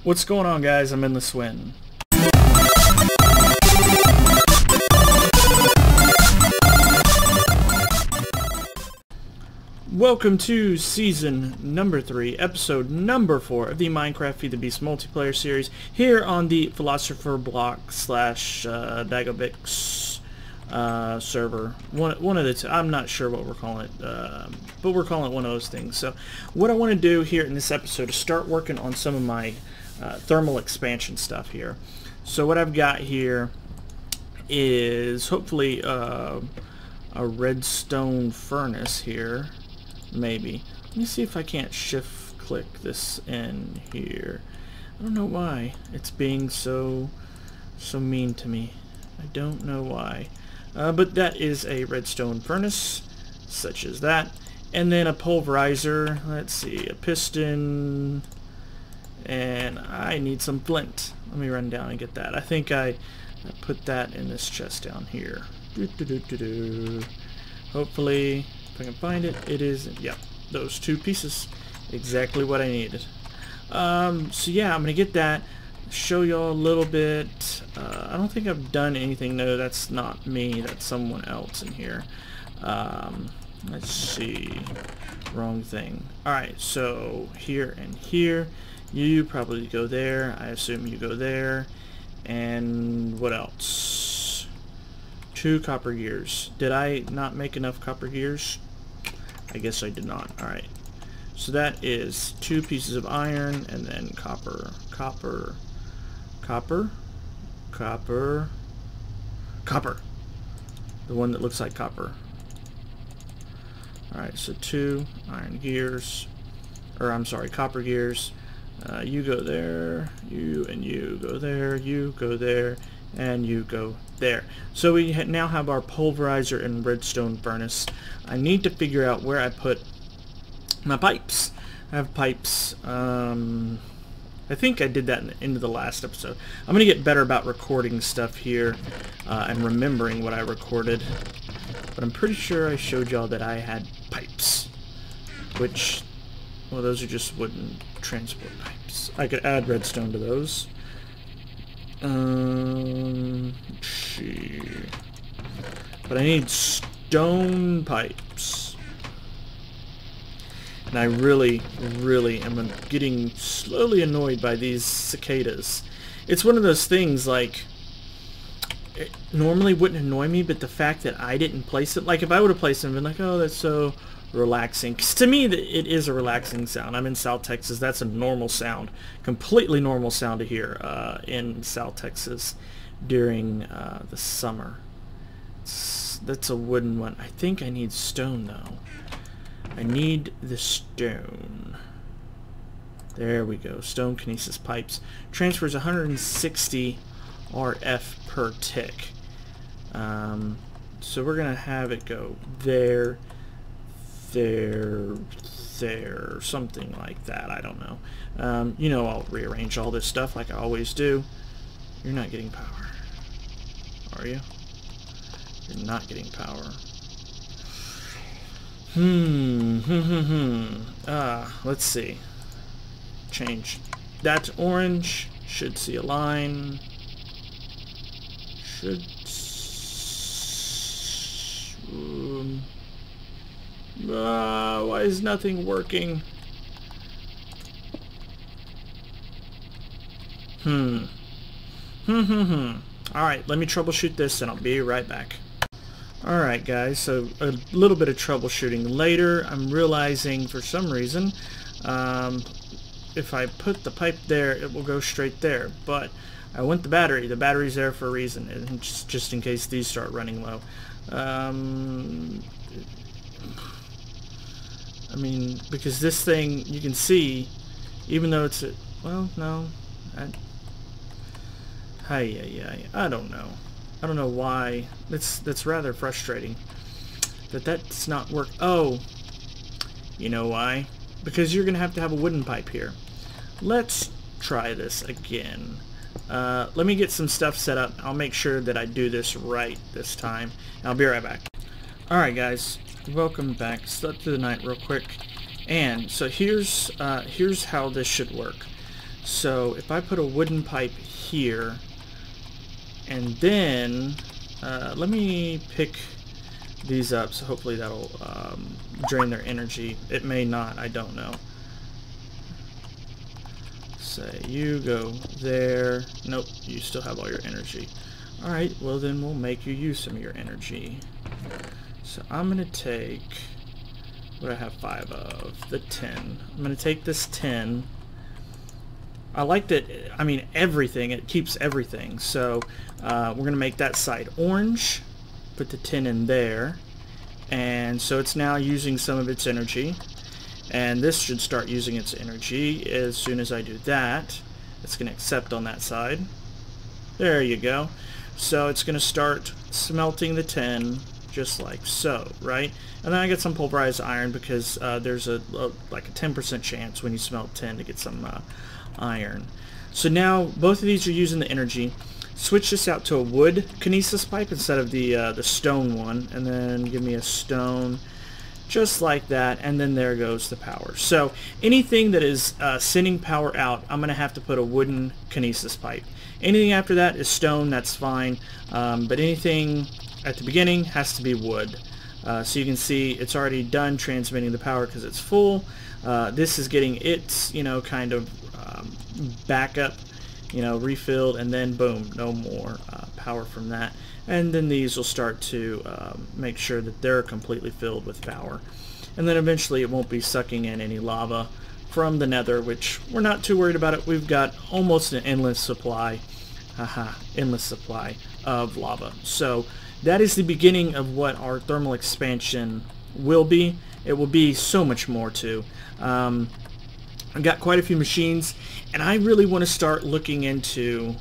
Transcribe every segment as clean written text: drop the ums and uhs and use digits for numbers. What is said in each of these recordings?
What's going on, guys? I'm in the Swin. Welcome to season number 3, episode number 4 of the Minecraft Feed the Beast multiplayer series here on the Philosopher Block Dagobix server. One of the two. I'm not sure what we're calling it, but we're calling it one of those things. So what I want to do here in this episode is start working on some of my thermal expansion stuff here. So what I've got here is hopefully a redstone furnace here. Maybe. Let me see if I can't shift click this in here. I don't know why it's being so mean to me. I don't know why. But that is a redstone furnace, such as that. And then a pulverizer. Let's see, a piston. And I need some flint. Let me run down and get that. I think I put that in this chest down here. Hopefully, if I can find it, it is, yeah, those two pieces. Exactly what I needed. So yeah, I'm going to get that, show y'all a little bit. I don't think I've done anything. No, that's not me. That's someone else in here. Let's see. Wrong thing. Alright, so here and here. You probably go there. I assume you go there. And what else? 2 copper gears. Did I not make enough copper gears? I guess I did not. Alright. So that is 2 pieces of iron and then copper. Copper. The one that looks like copper. Alright, so 2 iron gears. Or I'm sorry, copper gears. You go there, you and you go there, you go there, and you go there. So we now have our pulverizer and redstone furnace. I need to figure out where I put my pipes. I have pipes. I think I did that in the end of the last episode. I'm going to get better about recording stuff here and remembering what I recorded. But I'm pretty sure I showed y'all that I had pipes. Which, well, those are just wooden transport pipes. I could add redstone to those. Let's see. But I need stone pipes. And I really am getting slowly annoyed by these cicadas. It's one of those things, like, it normally wouldn't annoy me, but the fact that I didn't place it, like if I would have placed it and been like, oh, that's so relaxing. Because to me, it is a relaxing sound. I'm in South Texas. That's a normal sound. Completely normal sound to hear in South Texas during the summer. That's a wooden one. I think I need stone, though. I need the stone. There we go. Stone kinesis pipes. Transfers 160 RF per tick. So we're going to have it go there, there, something like that. I don't know. You know, I'll rearrange all this stuff like I always do. You're not getting power, are you? You're not getting power. Let's see. Change that to orange. Should see a line. Why is nothing working? Alright, let me troubleshoot this and I'll be right back. Alright guys, so a little bit of troubleshooting later. I'm realizing for some reason if I put the pipe there, it will go straight there, but I want the battery. The battery's there for a reason, and just in case these start running low. I mean, because this thing, you can see, even though it's a, well, no, I don't know. I don't know why. That's rather frustrating that's not work. Oh, you know why? Because you're gonna have to have a wooden pipe here. Let's try this again. Let me get some stuff set up. I'll make sure that I do this right this time. I'll be right back. Alright guys, welcome back. Slept through the night real quick. And so here's how this should work. So if I put a wooden pipe here, and then let me pick these up, so hopefully that'll drain their energy. It may not, I don't know. Say you go there. Nope, you still have all your energy. Alright, well then we'll make you use some of your energy. So I'm gonna take, what do I have 5 of? The 10. I'm gonna take this 10. I like that, I mean everything, it keeps everything. So we're gonna make that side orange, put the 10 in there, and so it's now using some of its energy, and this should start using its energy as soon as I do that. It's gonna accept on that side. There you go. So it's gonna start smelting the 10 just like so, right? And then I get some pulverized iron because there's like a 10% chance when you smelt 10 to get some iron. So now both of these are using the energy. Switch this out to a wood kinesis pipe instead of the stone one, and then give me a stone just like that, and then there goes the power. So anything that is sending power out, I'm gonna have to put a wooden kinesis pipe. Anything after that is stone, that's fine, but anything at the beginning has to be wood. So you can see it's already done transmitting the power because it's full. This is getting its, you know, kind of backup, you know, refilled, and then boom, no more power from that. And then these will start to make sure that they're completely filled with power. And then eventually it won't be sucking in any lava from the nether, which we're not too worried about it. We've got almost an endless supply, endless supply of lava. So that is the beginning of what our thermal expansion will be. It will be so much more too. I've got quite a few machines, and I really want to start looking into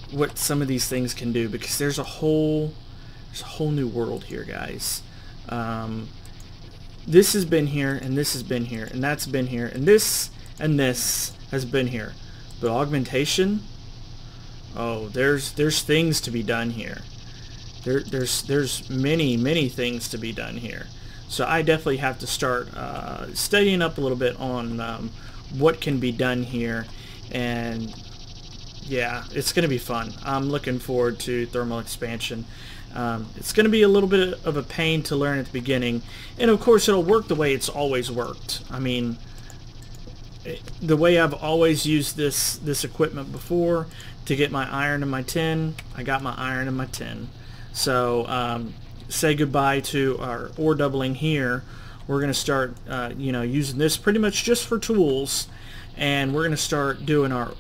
what some of these things can do, because there's a whole new world here, guys. This has been here, and this has been here, and that's been here, and this has been here. But augmentation, oh, there's things to be done here. There's many things to be done here. So I definitely have to start studying up a little bit on what can be done here, and yeah, it's going to be fun. I'm looking forward to thermal expansion. It's going to be a little bit of a pain to learn at the beginning, and of course it'll work the way it's always worked. I mean, the way I've always used this equipment before to get my iron and my tin, I got my iron and my tin. So say goodbye to our ore doubling here. We're going to start you know, using this pretty much just for tools, and we're going to start doing our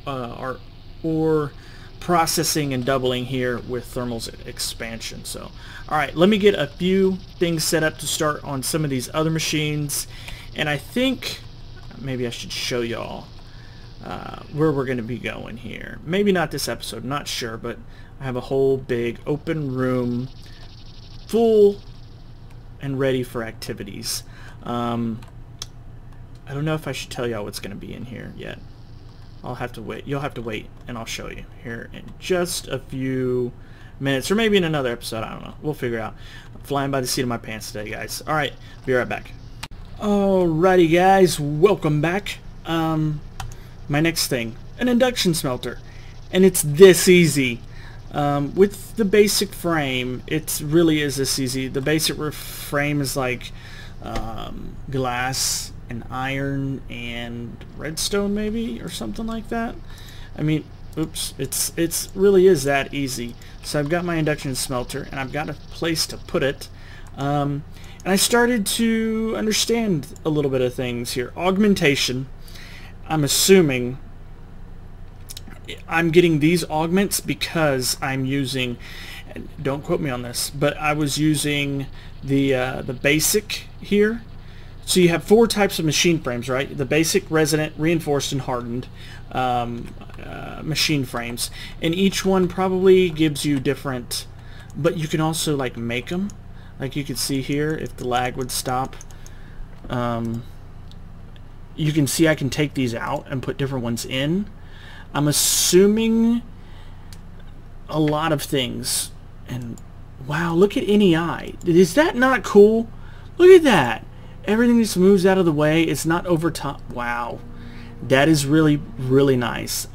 ore processing and doubling here with thermal expansion. So alright, let me get a few things set up to start on some of these other machines, and I think maybe I should show y'all where we're going to be going here. Maybe not this episode, not sure, but I have a whole big open room full and ready for activities. I don't know if I should tell y'all what's going to be in here yet. I'll have to wait. You'll have to wait, and I'll show you here in just a few minutes, or maybe in another episode. I don't know. We'll figure out. I'm flying by the seat of my pants today, guys. All right, be right back. Alrighty, guys, welcome back. My next thing, an induction smelter, and it's this easy. With the basic frame, it really is this easy. The basic frame is like glass and iron and redstone maybe, or something like that. I mean, oops, it's really is that easy. So I've got my induction smelter, and I've got a place to put it, and I started to understand a little bit of things here. Augmentation, I'm assuming I'm getting these augments because I'm using, don't quote me on this, but I was using the basic here. So you have 4 types of machine frames, right? The basic, resonant, reinforced, and hardened machine frames, and each one probably gives you different, but you can also like make them, like you can see here. If the lag would stop, you can see I can take these out and put different ones in. I'm assuming a lot of things, and wow, look at NEI. Is that not cool? Look at that. Everything just moves out of the way. It's not over top. Wow. That is really, really nice.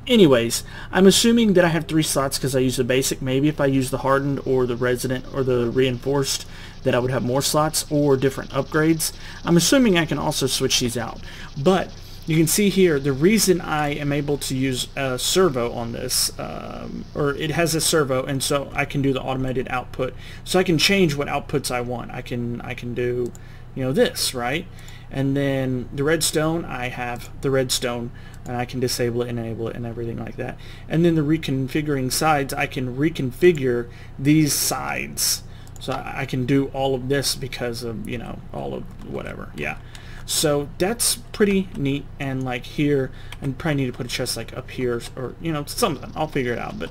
Anyways, I'm assuming that I have 3 slots because I use the basic. Maybe if I use the hardened or the resident or the reinforced, that I would have more slots or different upgrades. I'm assuming I can also switch these out. But you can see here, the reason I am able to use a servo on this, or it has a servo, and so I can do the automated output. So I can change what outputs I want. I can do, you know, this, right? And then the redstone, I have the redstone, and I can disable it, enable it, and everything like that. And then the reconfiguring sides, I can reconfigure these sides. So I can do all of this because of, you know, all of whatever. Yeah. So that's pretty neat. And like here, I probably need to put a chest like up here, or, you know, something. I'll figure it out. But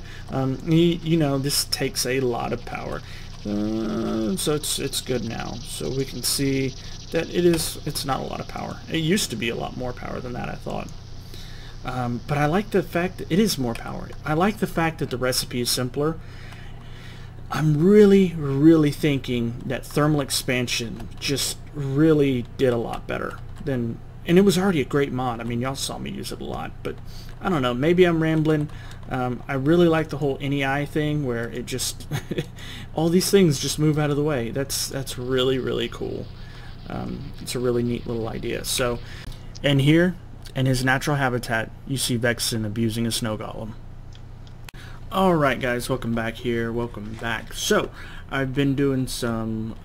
you know, this takes a lot of power. So it's good now. So we can see that it's not a lot of power. It used to be a lot more power than that, I thought. But I like the fact that it is more power. I like the fact that the recipe is simpler. I'm really, really thinking that thermal expansion just really did a lot better than, and it was already a great mod. I mean, y'all saw me use it a lot, but I don't know, maybe I'm rambling. I really like the whole NEI thing where it just all these things just move out of the way. That's really, really cool. It's a really neat little idea. So, and here in his natural habitat, you see Vexen abusing a snow golem. Alright guys, welcome back here, welcome back. So, I've been doing some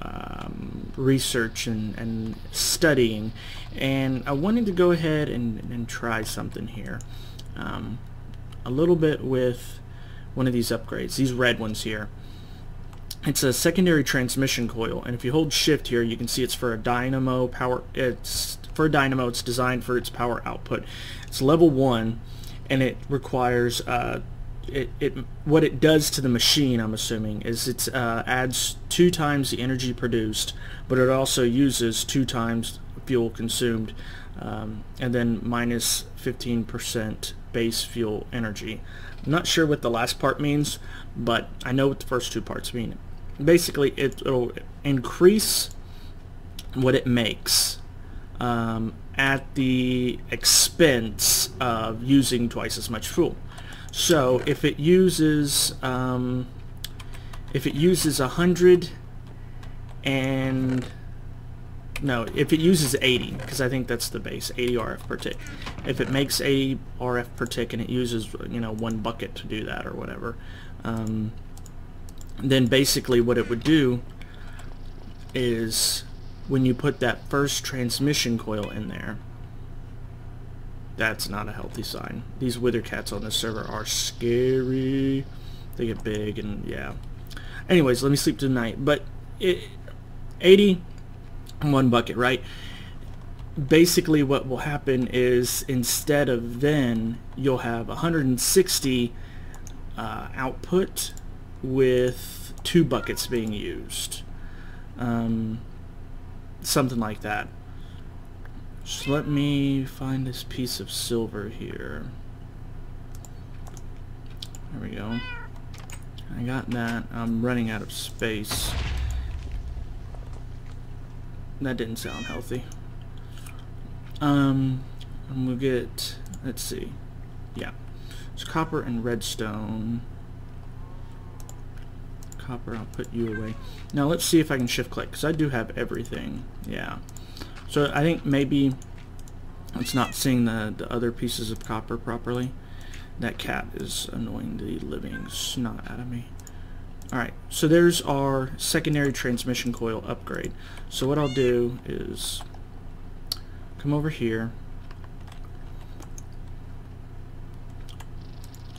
research and studying, and I wanted to go ahead and try something here. A little bit with one of these upgrades, these red ones here. It's a secondary transmission coil, and if you hold shift here, you can see it's for a dynamo power. It's for a dynamo. It's designed for its power output. It's level 1, and it requires what it does to the machine, I'm assuming, is it adds 2 times the energy produced, but it also uses 2 times fuel consumed, and then minus 15% base fuel energy. I'm not sure what the last part means, but I know what the first 2 parts mean. Basically, it'll increase what it makes at the expense of using twice as much fuel. So if it uses 100 and no, if it uses 80, because I think that's the base, 80 RF per tick. If it makes 80 RF per tick and it uses, you know, 1 bucket to do that or whatever, then basically what it would do is when you put that first transmission coil in there, that's not a healthy sign. These wither cats on this server are scary. They get big and yeah. Anyways, let me sleep tonight. But 80 in 1 bucket, right? Basically what will happen is instead of then, you'll have 160 output with 2 buckets being used. Something like that. So let me find this piece of silver here. There we go. I got that. I'm running out of space. That didn't sound healthy. And we'll get, let's see. Yeah. It's copper and redstone. Copper, I'll put you away. Now let's see if I can shift click, because I do have everything. Yeah. So I think maybe it's not seeing the other pieces of copper properly. That cat is annoying the living snot out of me. Alright, so there's our secondary transmission coil upgrade. So what I'll do is come over here,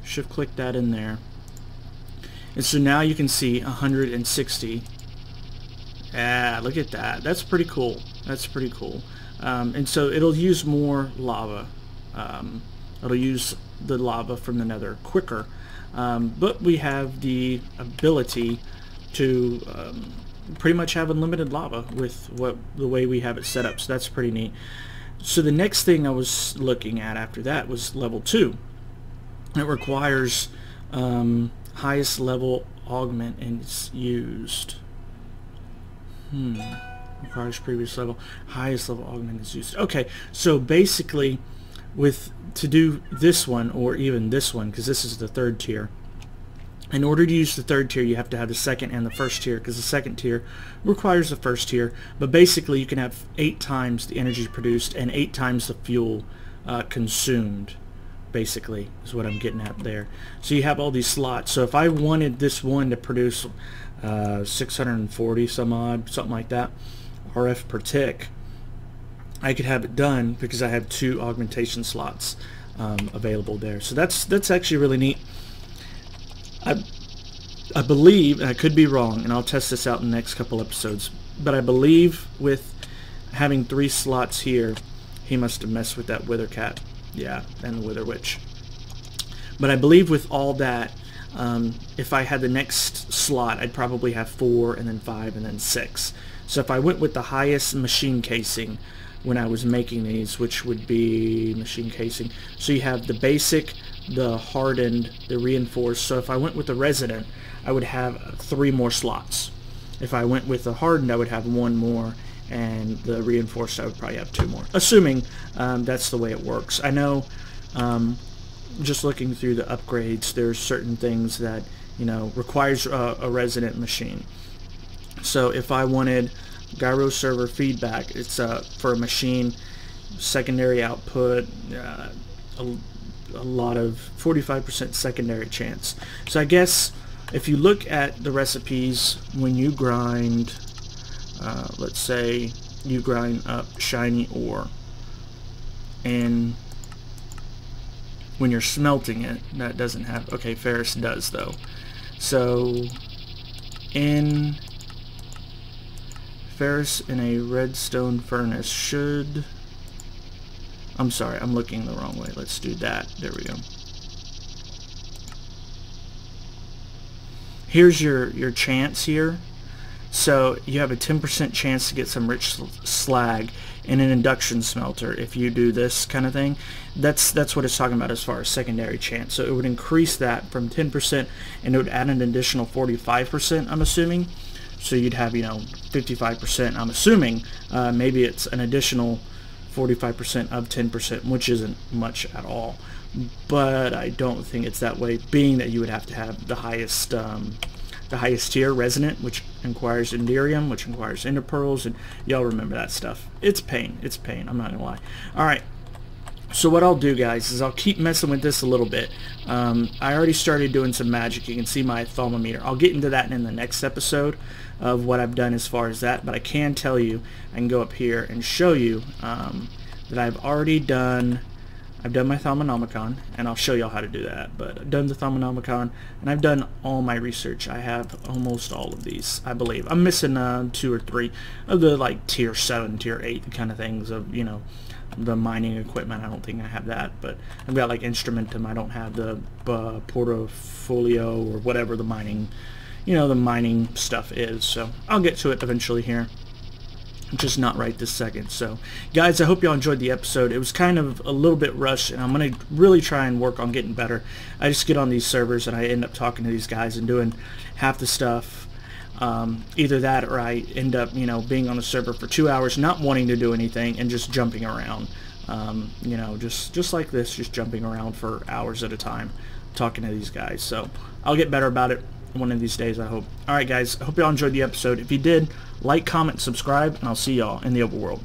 shift click that in there, and so now you can see 160. Yeah, look at that. That's pretty cool. That's pretty cool. And so it'll use more lava. It'll use the lava from the nether quicker. But we have the ability to pretty much have unlimited lava with the way we have it set up. So that's pretty neat. So the next thing I was looking at after that was level 2. It requires highest level augment and it's used. Requires previous level. Highest level augment is used. Okay, so basically to do this one, or even this one, because this is the third tier. In order to use the third tier, you have to have the second and the first tier, because the second tier requires the first tier. But basically, you can have 8 times the energy produced and 8 times the fuel consumed, basically, is what I'm getting at there. So you have all these slots. So if I wanted this one to produce 640 some odd, something like that, RF per tick, I could have it done because I have 2 augmentation slots available there. So that's actually really neat. I believe, and I could be wrong, and I'll test this out in the next couple episodes, but I believe with having 3 slots here, he must have messed with that Wither Cat. Yeah, and the Wither Witch. But I believe with all that, if I had the next slot, I'd probably have 4, and then 5, and then 6. So if I went with the highest machine casing when I was making these, which would be machine casing, so you have the basic, the hardened, the reinforced. So if I went with the resident, I would have 3 more slots. If I went with the hardened, I would have 1 more, and the reinforced, I would probably have 2 more, assuming that's the way it works. I know, just looking through the upgrades, there's certain things that, you know, requires a resident machine. So if I wanted gyro server feedback, it's for a machine, secondary output, a lot of 45% secondary chance. So I guess if you look at the recipes when you grind, let's say you grind up shiny ore, and when you're smelting it, that doesn't have, okay, ferrous does though. So in ferrous in a redstone furnace should, I'm sorry, I'm looking the wrong way. Let's do that. There we go. Here's your chance here. So you have a 10% chance to get some rich slag in an induction smelter if you do this kind of thing. That's what it's talking about as far as secondary chance. So it would increase that from 10%, and it would add an additional 45%, I'm assuming. So you'd have, you know, 55%, I'm assuming. Maybe it's an additional 45% of 10%, which isn't much at all. But I don't think it's that way, being that you would have to have the highest tier, resonant, which requires enderium, which requires ender pearls, and y'all remember that stuff. It's pain. It's pain. I'm not gonna lie. All right. So what I'll do, guys, is I'll keep messing with this a little bit. I already started doing some magic. You can see my thermometer. I'll get into that in the next episode of what I've done as far as that, but I can tell you, I can go up here and show you that I've already done, I've done my Thaumonomicon, and I'll show y'all how to do that, but I've done the Thaumonomicon, and I've done all my research. I have almost all of these, I believe. I'm missing 2 or 3 of the, like, tier 7, tier 8 kind of things of, you know, the mining equipment. I don't think I have that, but I've got, like, Instrumentum. I don't have the Portfolio or whatever the mining, you know, the mining stuff is, so I'll get to it eventually here. Just not right this second. So guys, I hope y'all enjoyed the episode. It was kind of a little bit rushed, and I'm going to really try and work on getting better. I just get on these servers and I end up talking to these guys and doing half the stuff. Either that, or I end up, you know, being on the server for 2 hours, not wanting to do anything and just jumping around. You know, just like this, just jumping around for hours at a time talking to these guys. So I'll get better about it one of these days, I hope. Alright guys, I hope y'all enjoyed the episode. If you did, like, comment, subscribe, and I'll see y'all in the overworld.